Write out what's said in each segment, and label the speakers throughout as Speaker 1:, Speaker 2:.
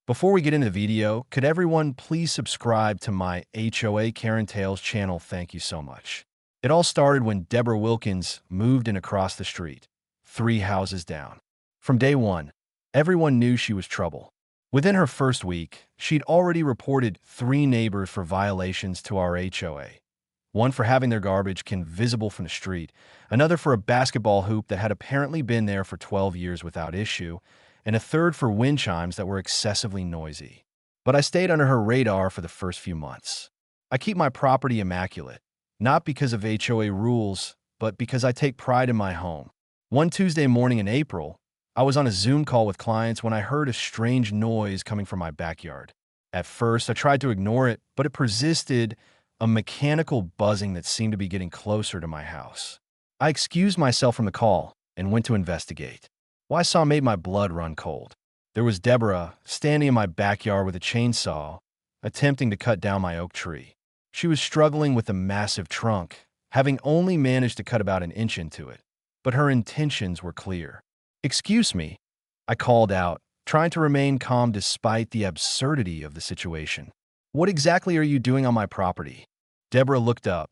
Speaker 1: Before we get into the video, could everyone please subscribe to my HOA Karen Tales channel? Thank you so much. It all started when Deborah Wilkins moved in across the street, 3 houses down. From day one, everyone knew she was trouble. Within her first week, she'd already reported 3 neighbors for violations to our HOA. One for having their garbage can visible from the street, another for a basketball hoop that had apparently been there for 12 years without issue, and a third for wind chimes that were excessively noisy. But I stayed under her radar for the first few months. I keep my property immaculate, not because of HOA rules, but because I take pride in my home. One Tuesday morning in April, I was on a Zoom call with clients when I heard a strange noise coming from my backyard. At first, I tried to ignore it, but it persisted, a mechanical buzzing that seemed to be getting closer to my house. I excused myself from the call and went to investigate. What I saw made my blood run cold. There was Deborah standing in my backyard with a chainsaw, attempting to cut down my oak tree. She was struggling with a massive trunk, having only managed to cut about an inch into it. But her intentions were clear. "Excuse me," I called out, trying to remain calm despite the absurdity of the situation. "What exactly are you doing on my property?" Deborah looked up,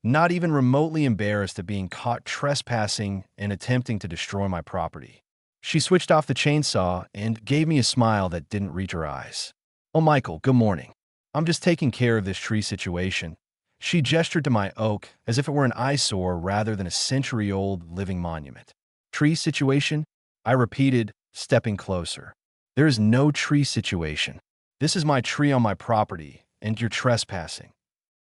Speaker 1: not even remotely embarrassed at being caught trespassing and attempting to destroy my property. She switched off the chainsaw and gave me a smile that didn't reach her eyes. "Oh, Michael, good morning. I'm just taking care of this tree situation." She gestured to my oak as if it were an eyesore rather than a century-old living monument. "Tree situation?" I repeated, stepping closer. "There is no tree situation. This is my tree on my property, and you're trespassing."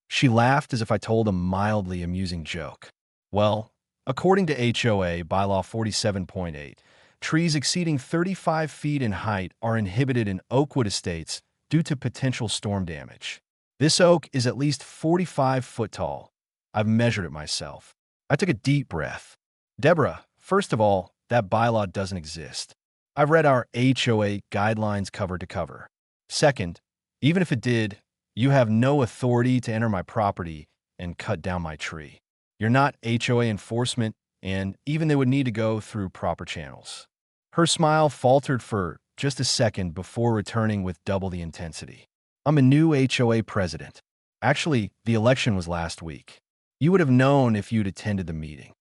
Speaker 1: She laughed as if I told a mildly amusing joke. "Well, according to HOA Bylaw 47.8, trees exceeding 35 feet in height are inhibited in Oakwood Estates due to potential storm damage. This oak is at least 45 foot tall. I've measured it myself." I took a deep breath. "Deborah, first of all, that bylaw doesn't exist. I've read our HOA guidelines cover to cover. Second, even if it did, you have no authority to enter my property and cut down my tree. You're not HOA enforcement, and even they would need to go through proper channels." Her smile faltered for just a second before returning with double the intensity. "I'm a new HOA president. Actually, the election was last week. You would have known if you'd attended the meeting."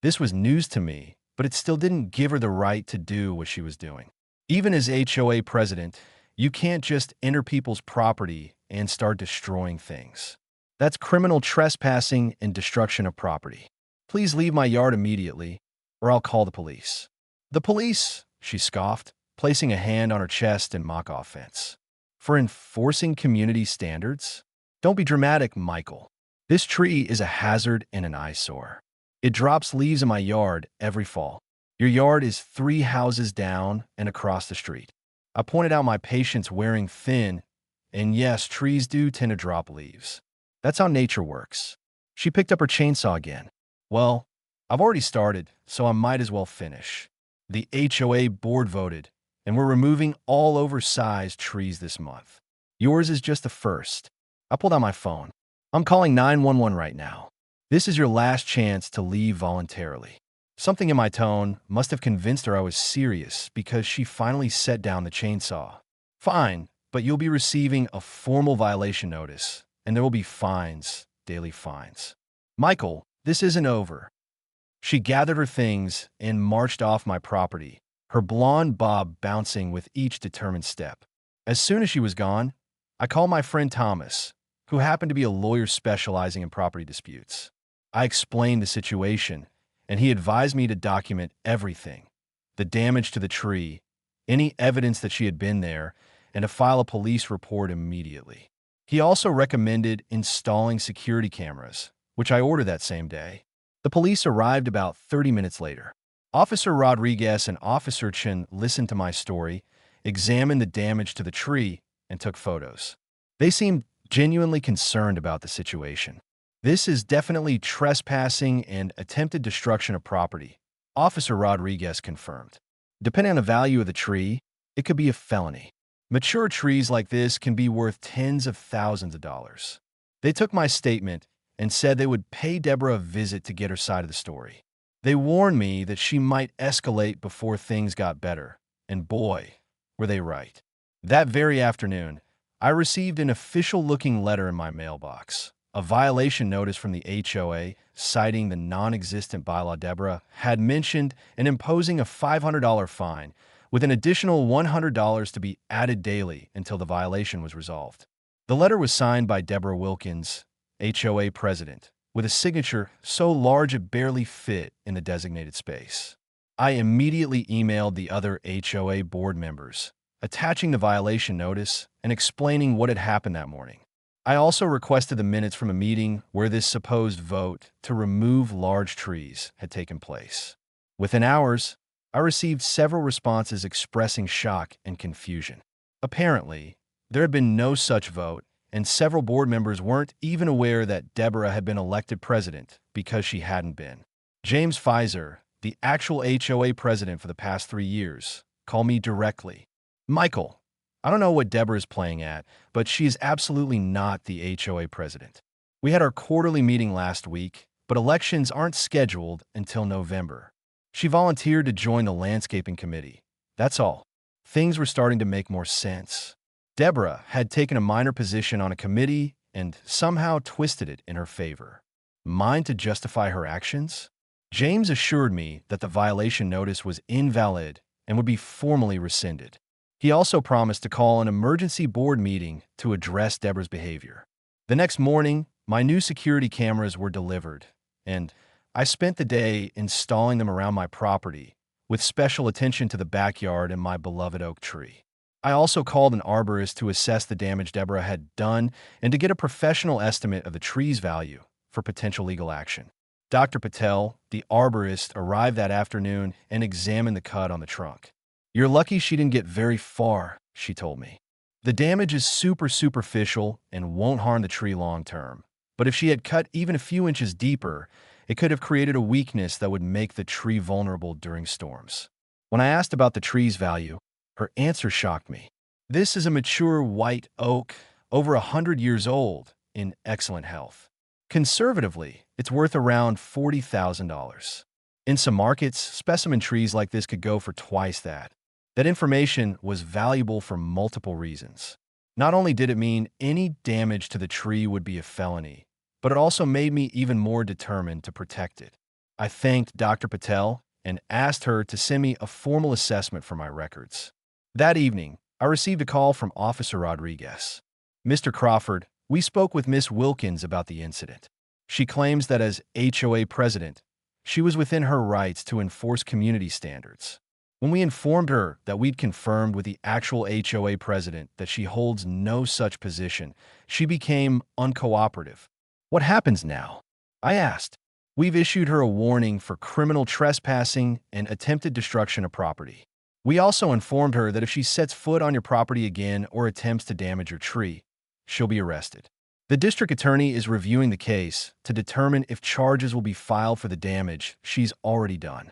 Speaker 1: This was news to me, but it still didn't give her the right to do what she was doing. Even as HOA president, you can't just enter people's property and start destroying things. That's criminal trespassing and destruction of property. "Please leave my yard immediately, or I'll call the police." "The police?" she scoffed, placing a hand on her chest in mock offense. "For enforcing community standards? Don't be dramatic, Michael. This tree is a hazard and an eyesore. It drops leaves in my yard every fall. Your yard is 3 houses down and across the street." I pointed out my patience wearing thin, and yes, trees do tend to drop leaves. That's how nature works. She picked up her chainsaw again. "Well, I've already started, so I might as well finish. The HOA board voted, and we're removing all oversized trees this month. Yours is just the first." I pulled out my phone. "I'm calling 911 right now. This is your last chance to leave voluntarily." Something in my tone must have convinced her I was serious because she finally set down the chainsaw. "Fine, but you'll be receiving a formal violation notice, and there will be fines, daily fines." "Michael, this isn't over." She gathered her things and marched off my property, her blonde bob bouncing with each determined step. As soon as she was gone, I called my friend Thomas, who happened to be a lawyer specializing in property disputes. I explained the situation, and he advised me to document everything: the damage to the tree, any evidence that she had been there, and to file a police report immediately. He also recommended installing security cameras, which I ordered that same day. The police arrived about 30 minutes later. Officer Rodriguez and Officer Chen listened to my story, examined the damage to the tree, and took photos. They seemed genuinely concerned about the situation. "This is definitely trespassing and attempted destruction of property," Officer Rodriguez confirmed. "Depending on the value of the tree, it could be a felony. Mature trees like this can be worth tens of thousands of dollars." They took my statement and said they would pay Deborah a visit to get her side of the story. They warned me that she might escalate before things got better, and boy, were they right. That very afternoon, I received an official-looking letter in my mailbox, a violation notice from the HOA citing the non-existent bylaw Deborah had mentioned and imposing a $500 fine with an additional $100 to be added daily until the violation was resolved. The letter was signed by Deborah Wilkins, HOA president, with a signature so large it barely fit in the designated space. I immediately emailed the other HOA board members, attaching the violation notice and explaining what had happened that morning. I also requested the minutes from a meeting where this supposed vote to remove large trees had taken place. Within hours, I received several responses expressing shock and confusion. Apparently, there had been no such vote, and several board members weren't even aware that Deborah had been elected president because she hadn't been. James Pfizer, the actual HOA president for the past 3 years, called me directly. Michael, I don't know what Deborah is playing at, but she is absolutely not the HOA president. We had our quarterly meeting last week, but elections aren't scheduled until November. She volunteered to join the landscaping committee. That's all. Things were starting to make more sense. Deborah had taken a minor position on a committee and somehow twisted it in her favor. Mine to justify her actions? James assured me that the violation notice was invalid and would be formally rescinded. He also promised to call an emergency board meeting to address Deborah's behavior. The next morning, my new security cameras were delivered, and I spent the day installing them around my property, with special attention to the backyard and my beloved oak tree. I also called an arborist to assess the damage Deborah had done and to get a professional estimate of the tree's value for potential legal action. Dr. Patel, the arborist, arrived that afternoon and examined the cut on the trunk. "You're lucky she didn't get very far," she told me. "The damage is super superficial and won't harm the tree long term. But if she had cut even a few inches deeper, it could have created a weakness that would make the tree vulnerable during storms." When I asked about the tree's value, her answer shocked me. "This is a mature white oak, over 100 years old, in excellent health. Conservatively, it's worth around $40,000. In some markets, specimen trees like this could go for twice that." That information was valuable for multiple reasons. Not only did it mean any damage to the tree would be a felony, but it also made me even more determined to protect it. I thanked Dr. Patel and asked her to send me a formal assessment for my records. That evening, I received a call from Officer Rodriguez. "Mr. Crawford, we spoke with Miss Wilkins about the incident. She claims that as HOA president, she was within her rights to enforce community standards. When we informed her that we'd confirmed with the actual HOA president that she holds no such position, she became uncooperative." "What happens now?" I asked. "We've issued her a warning for criminal trespassing and attempted destruction of property. We also informed her that if she sets foot on your property again or attempts to damage your tree, she'll be arrested. The district attorney is reviewing the case to determine if charges will be filed for the damage she's already done."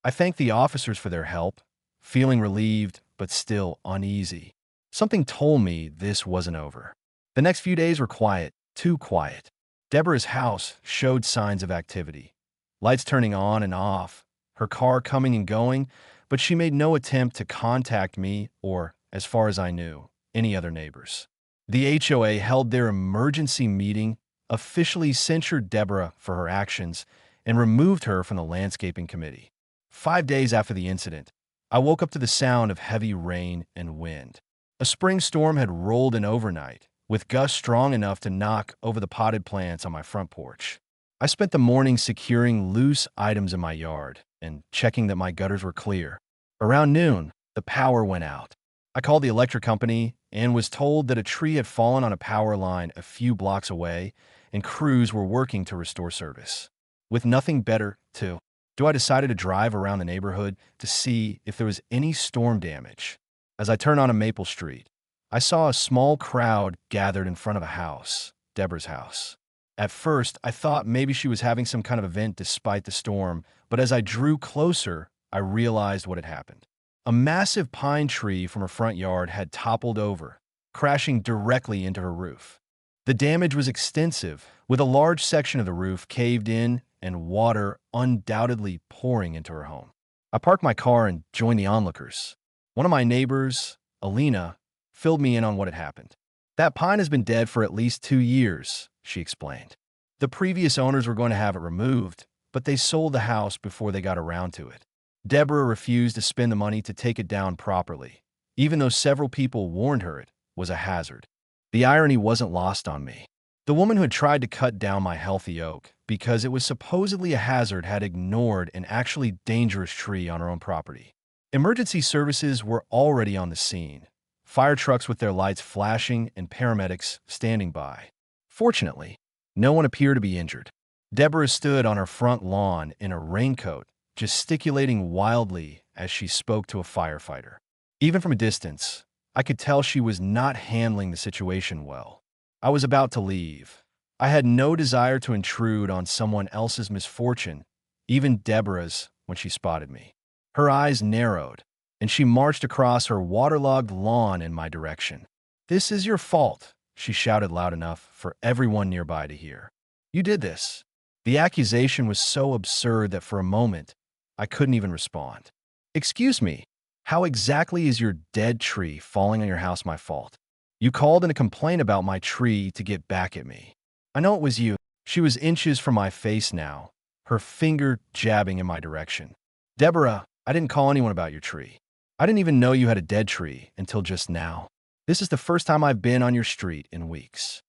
Speaker 1: I thanked the officers for their help, feeling relieved but still uneasy. Something told me this wasn't over. The next few days were quiet, too quiet. Deborah's house showed signs of activity. Lights turning on and off, her car coming and going, but she made no attempt to contact me or, as far as I knew, any other neighbors. The HOA held their emergency meeting, officially censured Deborah for her actions, and removed her from the landscaping committee. 5 days after the incident, I woke up to the sound of heavy rain and wind. A spring storm had rolled in overnight, with gusts strong enough to knock over the potted plants on my front porch. I spent the morning securing loose items in my yard and checking that my gutters were clear. Around noon, the power went out. I called the electric company and was told that a tree had fallen on a power line a few blocks away and crews were working to restore service. With nothing better to do, I decided to drive around the neighborhood to see if there was any storm damage. As I turned onto Maple Street, I saw a small crowd gathered in front of a house, Deborah's house. At first, I thought maybe she was having some kind of event despite the storm, but as I drew closer, I realized what had happened. A massive pine tree from her front yard had toppled over, crashing directly into her roof. The damage was extensive, with a large section of the roof caved in and water undoubtedly pouring into her home. I parked my car and joined the onlookers. One of my neighbors, Alina, filled me in on what had happened. That pine has been dead for at least 2 years, she explained. The previous owners were going to have it removed, but they sold the house before they got around to it. Deborah refused to spend the money to take it down properly, even though several people warned her it was a hazard. The irony wasn't lost on me. The woman who had tried to cut down my healthy oak because it was supposedly a hazard had ignored an actually dangerous tree on her own property. Emergency services were already on the scene, fire trucks with their lights flashing and paramedics standing by. Fortunately, no one appeared to be injured. Deborah stood on her front lawn in a raincoat, gesticulating wildly as she spoke to a firefighter. Even from a distance, I could tell she was not handling the situation well. I was about to leave. I had no desire to intrude on someone else's misfortune, even Deborah's, when she spotted me. Her eyes narrowed, and she marched across her waterlogged lawn in my direction. "This is your fault," she shouted loud enough for everyone nearby to hear. "You did this." The accusation was so absurd that for a moment, I couldn't even respond. "Excuse me, how exactly is your dead tree falling on your house my fault? You called in a complaint about my tree to get back at me. I know it was you." She was inches from my face now, her finger jabbing in my direction. "Deborah, I didn't call anyone about your tree. I didn't even know you had a dead tree until just now. This is the first time I've been on your street in weeks."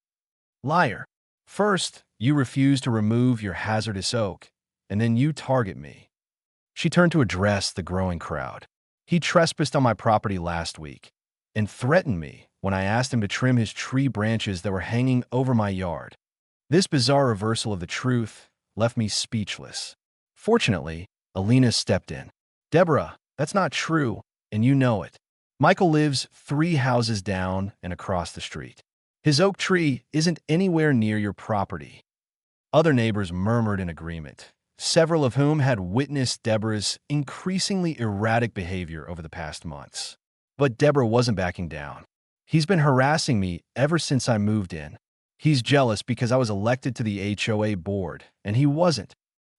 Speaker 1: "Liar. First, you refuse to remove your hazardous oak, and then you target me." She turned to address the growing crowd. "He trespassed on my property last week and threatened me when I asked him to trim his tree branches that were hanging over my yard." This bizarre reversal of the truth left me speechless. Fortunately, Alina stepped in. "Deborah, that's not true, and you know it. Michael lives 3 houses down and across the street. His oak tree isn't anywhere near your property." Other neighbors murmured in agreement, several of whom had witnessed Deborah's increasingly erratic behavior over the past months. But Deborah wasn't backing down. "He's been harassing me ever since I moved in. He's jealous because I was elected to the HOA board, and he wasn't."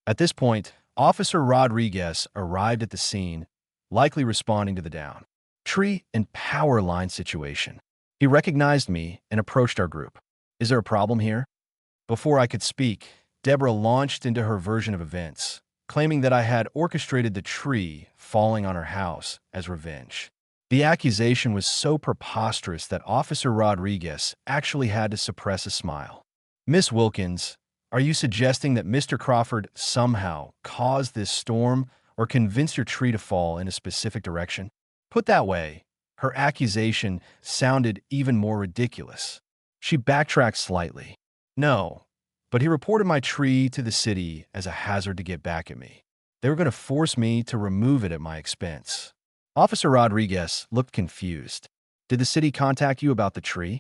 Speaker 1: At this point, Officer Rodriguez arrived at the scene, likely responding to the down tree and power line situation. He recognized me and approached our group. "Is there a problem here?" Before I could speak, Deborah launched into her version of events, claiming that I had orchestrated the tree falling on her house as revenge. The accusation was so preposterous that Officer Rodriguez actually had to suppress a smile. "Miss Wilkins, are you suggesting that Mr. Crawford somehow caused this storm or convinced your tree to fall in a specific direction?" Put that way, her accusation sounded even more ridiculous. She backtracked slightly. "No, but he reported my tree to the city as a hazard to get back at me. They were going to force me to remove it at my expense." Officer Rodriguez looked confused. "Did the city contact you about the tree?"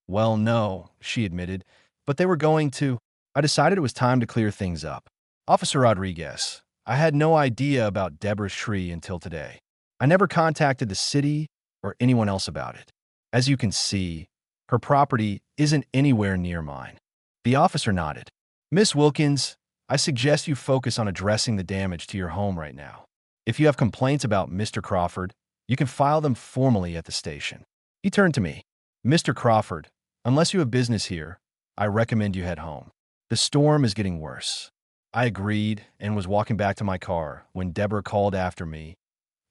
Speaker 1: "Well, no," she admitted, "but they were going to." I decided it was time to clear things up. "Officer Rodriguez, I had no idea about Deborah's tree until today. I never contacted the city or anyone else about it. As you can see, her property isn't anywhere near mine." The officer nodded. "Miss Wilkins, I suggest you focus on addressing the damage to your home right now. If you have complaints about Mr. Crawford, you can file them formally at the station." He turned to me. "Mr. Crawford, unless you have business here, I recommend you head home. The storm is getting worse." I agreed and was walking back to my car when Deborah called after me.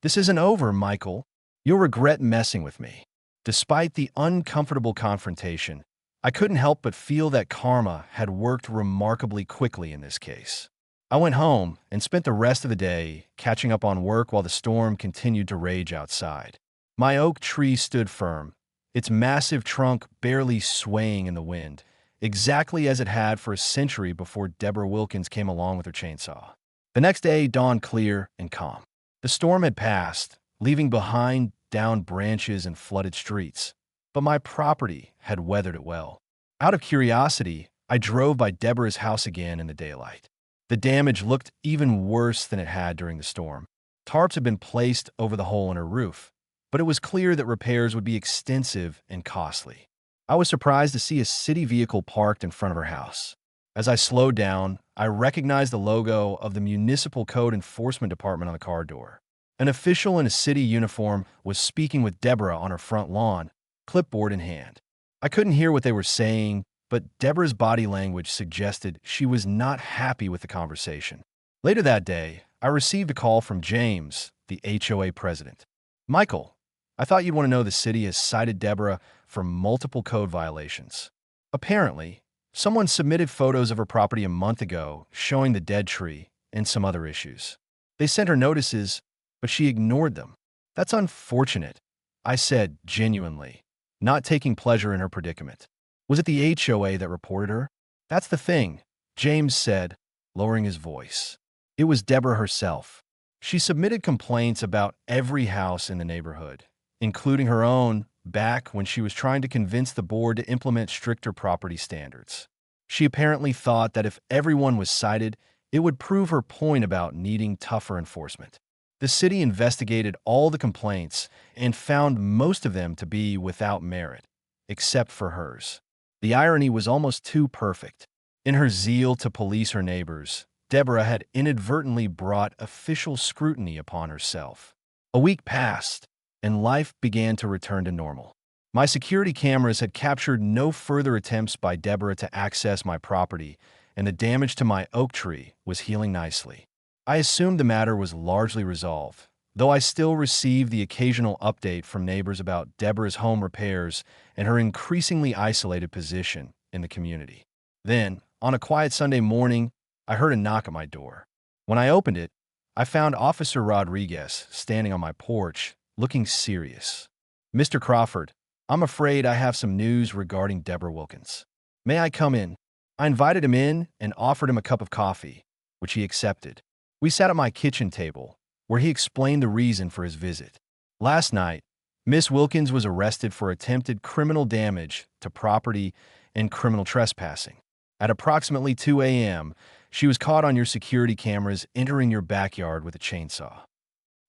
Speaker 1: "This isn't over, Michael. You'll regret messing with me." Despite the uncomfortable confrontation, I couldn't help but feel that karma had worked remarkably quickly in this case. I went home and spent the rest of the day catching up on work while the storm continued to rage outside. My oak tree stood firm, its massive trunk barely swaying in the wind, exactly as it had for a century before Deborah Wilkins came along with her chainsaw. The next day dawned clear and calm. The storm had passed, leaving behind downed branches and flooded streets, but my property had weathered it well. Out of curiosity, I drove by Deborah's house again in the daylight. The damage looked even worse than it had during the storm. Tarps had been placed over the hole in her roof, but it was clear that repairs would be extensive and costly. I was surprised to see a city vehicle parked in front of her house. As I slowed down, I recognized the logo of the Municipal Code Enforcement Department on the car door. An official in a city uniform was speaking with Deborah on her front lawn, clipboard in hand. I couldn't hear what they were saying, but Deborah's body language suggested she was not happy with the conversation. Later that day, I received a call from James, the HOA president. Michael, I thought you'd want to know the city has cited Deborah for multiple code violations. Apparently, someone submitted photos of her property a month ago showing the dead tree and some other issues. They sent her notices, but she ignored them. That's unfortunate, I said genuinely, not taking pleasure in her predicament. Was it the HOA that reported her? That's the thing, James said, lowering his voice. It was Deborah herself. She submitted complaints about every house in the neighborhood, including her own, back when she was trying to convince the board to implement stricter property standards. She apparently thought that if everyone was cited, it would prove her point about needing tougher enforcement. The city investigated all the complaints and found most of them to be without merit, except for hers. The irony was almost too perfect. In her zeal to police her neighbors, Deborah had inadvertently brought official scrutiny upon herself. A week passed, and life began to return to normal. My security cameras had captured no further attempts by Deborah to access my property, and the damage to my oak tree was healing nicely. I assumed the matter was largely resolved, though I still received the occasional update from neighbors about Deborah's home repairs and her increasingly isolated position in the community. Then, on a quiet Sunday morning, I heard a knock at my door. When I opened it, I found Officer Rodriguez standing on my porch, looking serious. "Mr. Crawford, I'm afraid I have some news regarding Deborah Wilkins. May I come in?" I invited him in and offered him a cup of coffee, which he accepted. We sat at my kitchen table, where he explained the reason for his visit. Last night, Miss Wilkins was arrested for attempted criminal damage to property and criminal trespassing. At approximately 2 a.m., she was caught on your security cameras entering your backyard with a chainsaw.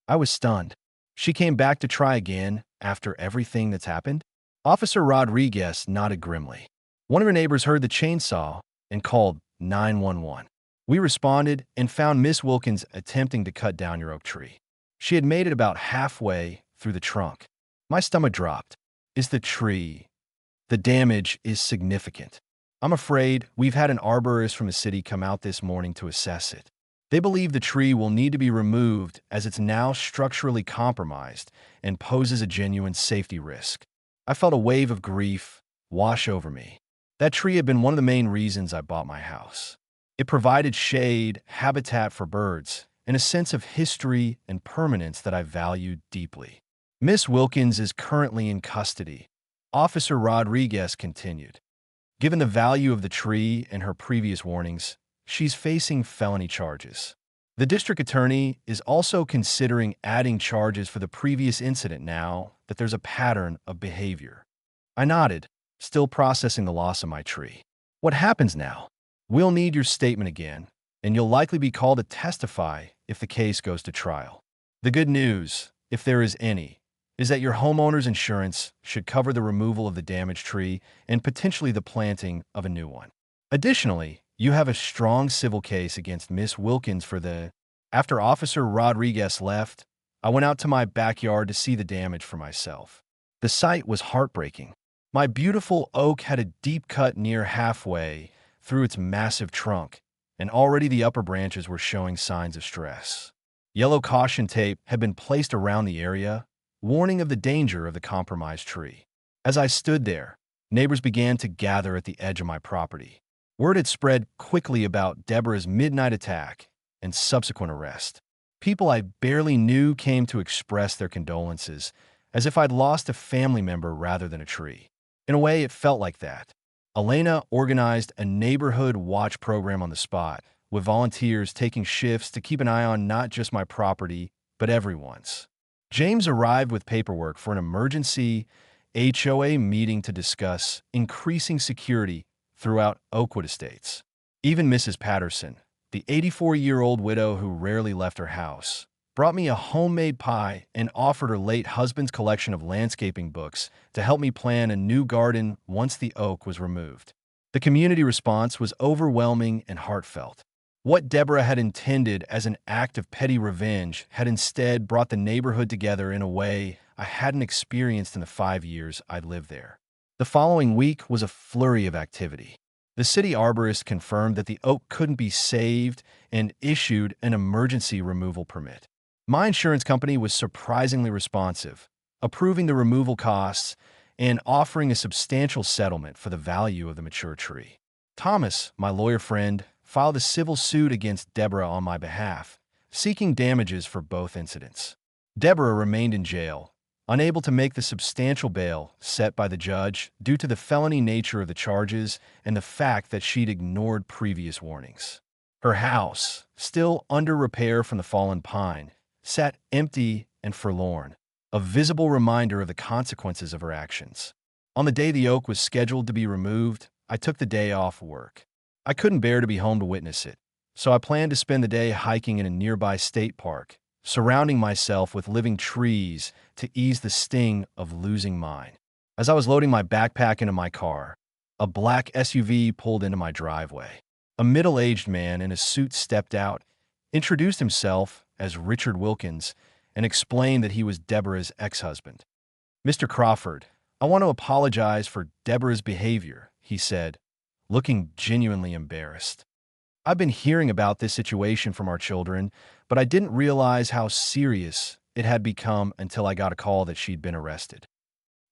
Speaker 1: I was stunned. She came back to try again after everything that's happened? Officer Rodriguez nodded grimly. One of her neighbors heard the chainsaw and called 911. We responded and found Miss Wilkins attempting to cut down your oak tree. She had made it about halfway through the trunk. My stomach dropped. Is the tree? The damage is significant. I'm afraid we've had an arborist from the city come out this morning to assess it. They believe the tree will need to be removed as it's now structurally compromised and poses a genuine safety risk. I felt a wave of grief wash over me. That tree had been one of the main reasons I bought my house. It provided shade, habitat for birds, and a sense of history and permanence that I valued deeply. Miss Wilkins is currently in custody, Officer Rodriguez continued. Given the value of the tree and her previous warnings, she's facing felony charges. The district attorney is also considering adding charges for the previous incident now that there's a pattern of behavior. I nodded, still processing the loss of my tree. What happens now? We'll need your statement again, and you'll likely be called to testify if the case goes to trial. The good news, if there is any, is that your homeowner's insurance should cover the removal of the damaged tree and potentially the planting of a new one. Additionally, you have a strong civil case against Miss Wilkins for the... After Officer Rodriguez left, I went out to my backyard to see the damage for myself. The sight was heartbreaking. My beautiful oak had a deep cut near halfway through its massive trunk, and already the upper branches were showing signs of stress. Yellow caution tape had been placed around the area, warning of the danger of the compromised tree. As I stood there, neighbors began to gather at the edge of my property. Word had spread quickly about Deborah's midnight attack and subsequent arrest. People I barely knew came to express their condolences, as if I'd lost a family member rather than a tree. In a way, it felt like that. Elena organized a neighborhood watch program on the spot, with volunteers taking shifts to keep an eye on not just my property, but everyone's. James arrived with paperwork for an emergency HOA meeting to discuss increasing security throughout Oakwood Estates. Even Mrs. Patterson, the 84-year-old widow who rarely left her house, brought me a homemade pie and offered her late husband's collection of landscaping books to help me plan a new garden once the oak was removed. The community response was overwhelming and heartfelt. What Deborah had intended as an act of petty revenge had instead brought the neighborhood together in a way I hadn't experienced in the 5 years I'd lived there. The following week was a flurry of activity. The city arborist confirmed that the oak couldn't be saved and issued an emergency removal permit. My insurance company was surprisingly responsive, approving the removal costs and offering a substantial settlement for the value of the mature tree. Thomas, my lawyer friend, filed a civil suit against Deborah on my behalf, seeking damages for both incidents. Deborah remained in jail, unable to make the substantial bail set by the judge due to the felony nature of the charges and the fact that she'd ignored previous warnings. Her house, still under repair from the fallen pine, sat empty and forlorn, a visible reminder of the consequences of her actions. On the day the oak was scheduled to be removed, I took the day off work. I couldn't bear to be home to witness it, so I planned to spend the day hiking in a nearby state park, surrounding myself with living trees to ease the sting of losing mine. As I was loading my backpack into my car, a black SUV pulled into my driveway. A middle-aged man in a suit stepped out, introduced himself as Richard Wilkins, and explained that he was Deborah's ex-husband. "Mr. Crawford, I want to apologize for Deborah's behavior," he said, looking genuinely embarrassed. "I've been hearing about this situation from our children, but I didn't realize how serious it had become until I got a call that she'd been arrested."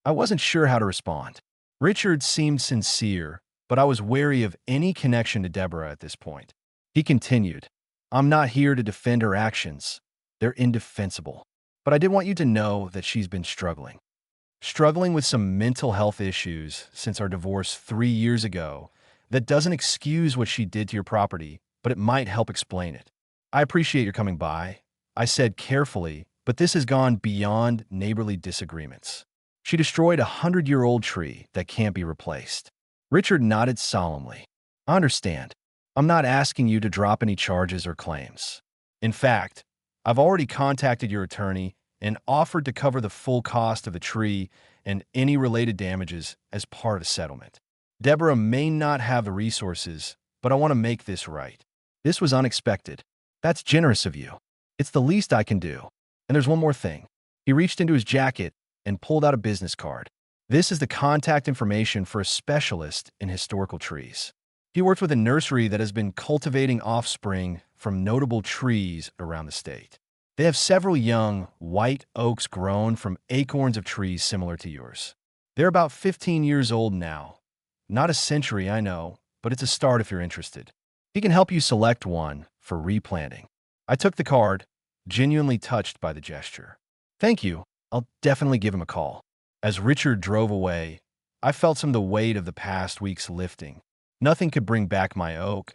Speaker 1: I wasn't sure how to respond. Richard seemed sincere, but I was wary of any connection to Deborah at this point. He continued, "I'm not here to defend her actions. They're indefensible. But I did want you to know that she's been struggling with some mental health issues since our divorce 3 years ago. That doesn't excuse what she did to your property, but it might help explain it. I appreciate your coming by," I said carefully, "but this has gone beyond neighborly disagreements. She destroyed a 100-year-old tree that can't be replaced." Richard nodded solemnly. "I understand. I'm not asking you to drop any charges or claims. In fact, I've already contacted your attorney and offered to cover the full cost of the tree and any related damages as part of the settlement. Deborah may not have the resources, but I want to make this right. This was unexpected. That's generous of you. It's the least I can do. And there's one more thing." He reached into his jacket and pulled out a business card. "This is the contact information for a specialist in historical trees. He works with a nursery that has been cultivating offspring from notable trees around the state. They have several young, white oaks grown from acorns of trees similar to yours. They're about 15 years old now. Not a century, I know, but it's a start if you're interested. He can help you select one for replanting." I took the card, genuinely touched by the gesture. "Thank you. I'll definitely give him a call." As Richard drove away, I felt some of the weight of the past weeks lifting. Nothing could bring back my oak,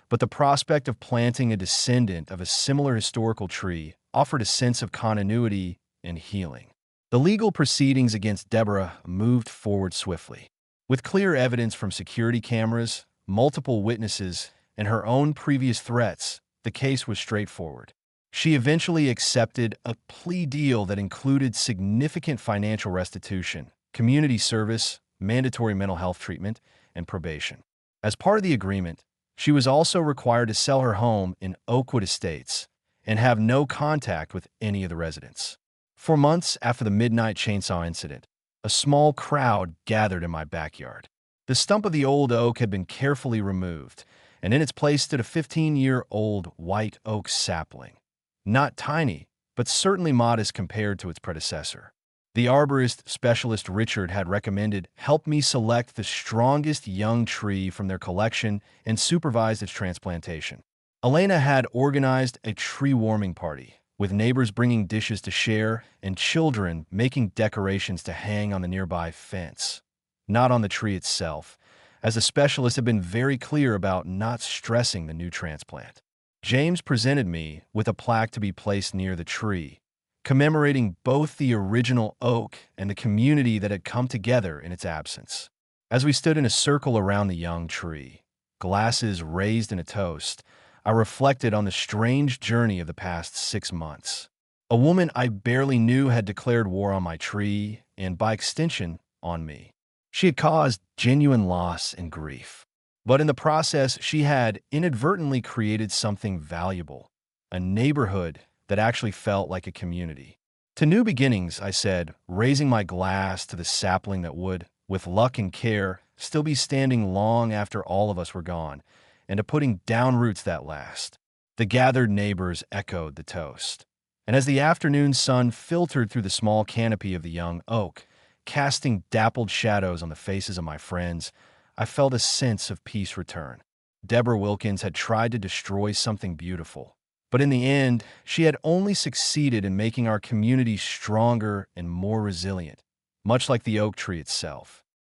Speaker 1: but the prospect of planting a descendant of a similar historical tree offered a sense of continuity and healing. The legal proceedings against Deborah moved forward swiftly. With clear evidence from security cameras, multiple witnesses, and her own previous threats, the case was straightforward. She eventually accepted a plea deal that included significant financial restitution, community service, mandatory mental health treatment, and probation. As part of the agreement, she was also required to sell her home in Oakwood Estates and have no contact with any of the residents. For months after the midnight chainsaw incident, a small crowd gathered in my backyard. The stump of the old oak had been carefully removed, and in its place stood a 15-year-old white oak sapling. Not tiny, but certainly modest compared to its predecessor. The arborist specialist Richard had recommended help me select the strongest young tree from their collection and supervise its transplantation. Elena had organized a tree warming party, with neighbors bringing dishes to share and children making decorations to hang on the nearby fence, not on the tree itself, as the specialist had been very clear about not stressing the new transplant. James presented me with a plaque to be placed near the tree, commemorating both the original oak and the community that had come together in its absence. As we stood in a circle around the young tree, glasses raised in a toast, I reflected on the strange journey of the past 6 months. A woman I barely knew had declared war on my tree and, by extension, on me. She had caused genuine loss and grief. But in the process, she had inadvertently created something valuable, a neighborhood that actually felt like a community. To new beginnings, I said, raising my glass to the sapling that would, with luck and care, still be standing long after all of us were gone, and to putting down roots that last. The gathered neighbors echoed the toast. And as the afternoon sun filtered through the small canopy of the young oak, casting dappled shadows on the faces of my friends, I felt a sense of peace return. Deborah Wilkins had tried to destroy something beautiful, but in the end, she had only succeeded in making our community stronger and more resilient, much like the oak tree itself.